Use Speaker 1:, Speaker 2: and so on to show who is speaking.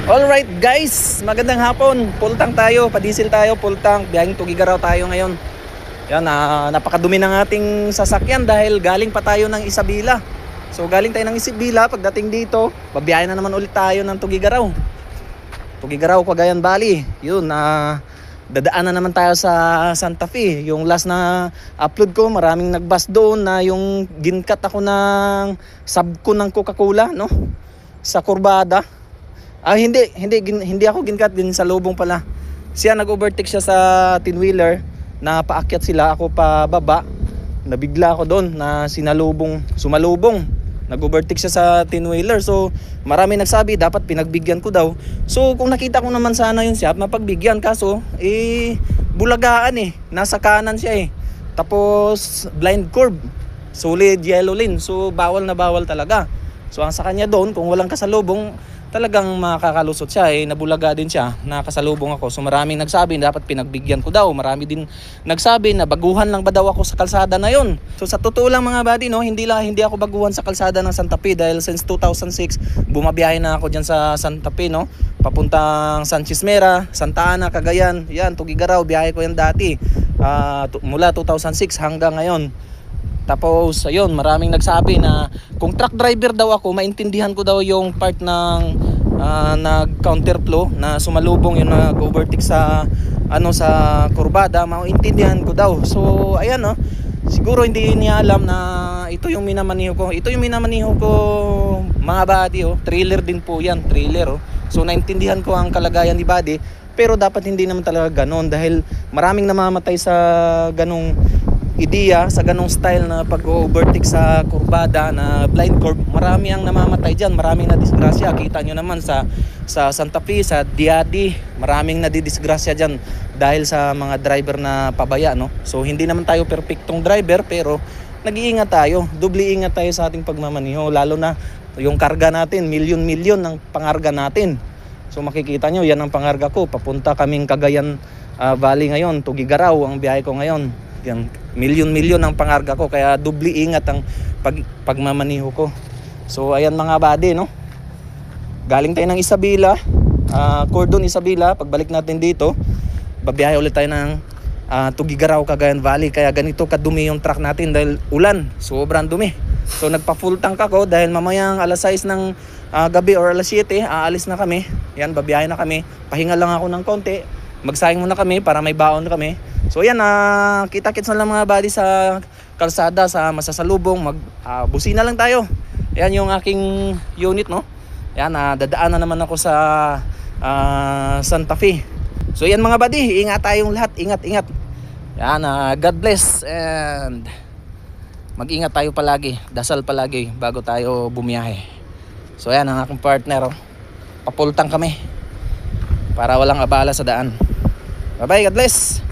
Speaker 1: Alright guys, magandang hapon. Full tank tayo, pa-diesel tayo, full tank. Biyaheng Tuguegarao tayo ngayon. Yan, napakadumi ng ating sasakyan dahil galing pa tayo ng Isabela. So galing tayo ng Isabela, pagdating dito, babiyahe na naman ulit tayo ng Tuguegarao. Tuguegarao, Cagayan Valley. Yun, dadaan na naman tayo sa Santa Fe. Yung last na upload ko, maraming nagbas doon na yung ginkat ako ng sub ko ng Coca-Cola, no? Sa kurbada. Hindi ako ginkat din sa lubong pala. Siya nag-overtake siya sa tin-wheeler na paakyat sila, ako pa baba. Nabigla ako doon na sumalubong. Nag-overtake siya sa tin-wheeler. So marami nagsabi dapat pinagbigyan ko daw. So kung nakita ko naman sana yun siya, mapagbigyan, kaso bulagaan nasa kanan siya Tapos blind curve, solid yellow lane. So bawal na bawal talaga. So ang sa kanya doon, kung walang kasalubong, talagang makakalusot siya nabulaga din siya, nakasalubong ako. So maraming nagsabi dapat pinagbigyan ko daw. Marami din nagsabi na baguhan lang ba daw ako sa kalsada na yon. So sa totoo lang mga buddy, no, hindi ako baguhan sa kalsada ng Santa Fe dahil since 2006 bumabiyahe na ako diyan sa Santa Fe, no, papuntang San Chismera, Santa Ana, Cagayan. Yan, Tuguegarao, biyahe ko yan dati mula 2006 hanggang ngayon. Tapos ayun, maraming nagsabi na kung truck driver daw ako, maintindihan ko daw yung part ng nag-counterflow na sumalubong, yung nag-overtake sa sa kurbada, maintindihan ko daw. So ayan, no, siguro hindi niya alam na ito yung minamaniho ko. Ito yung minamaniho ko mga buddy, trailer din po yan, trailer. So naintindihan ko ang kalagayan ni buddy, pero dapat hindi naman talaga ganon dahil maraming namamatay sa ganong ideya, sa ganong style na pag-overtake sa kurbada na blind curve. Marami ang namamatay dyan, maraming nadisgrasya. Kita nyo naman sa Santa Fe, sa Diadi, maraming nadidisgrasya dyan dahil sa mga driver na pabaya, no? So hindi naman tayo perfectong driver, pero nag-iingat tayo, doble ingat tayo sa ating pagmamaniho, lalo na yung karga natin, milyon-milyon ng pangarga natin. So makikita nyo, yan ang pangarga ko, papunta kaming Cagayan Valley ngayon, Tuguegarao ang biyahe ko ngayon. Yan, milyon-milyon ang pangarga ko, kaya doble ingat ang pagmamaniho ko. So ayan mga buddy, no, galing tayo ng Isabela, Cordon Isabela. Pagbalik natin dito, babiyahe ulit tayo ng Tuguegarao, Cagayan Valley. Kaya ganito kadumi yung truck natin dahil ulan, sobrang dumi. So nagpa full tank ako dahil mamayang alas 6 ng gabi or alas 7 aalis na kami. Yan, babiyahe na kami, pahinga lang ako ng konti, magsayang muna kami para may baon kami. So yan, kita-kits na lang mga buddy sa kalsada, sa masasalubong, busina lang tayo. Yan yung aking unit, no. Yan, dadaan na naman ako sa Santa Fe. So yan mga buddy, ingat tayong lahat, ingat. Yan, God bless, and mag-ingat tayo palagi, dasal palagi bago tayo bumiyahe. So yan ang aking partner, papultang kami para walang abala sa daan. Bye bye, God bless.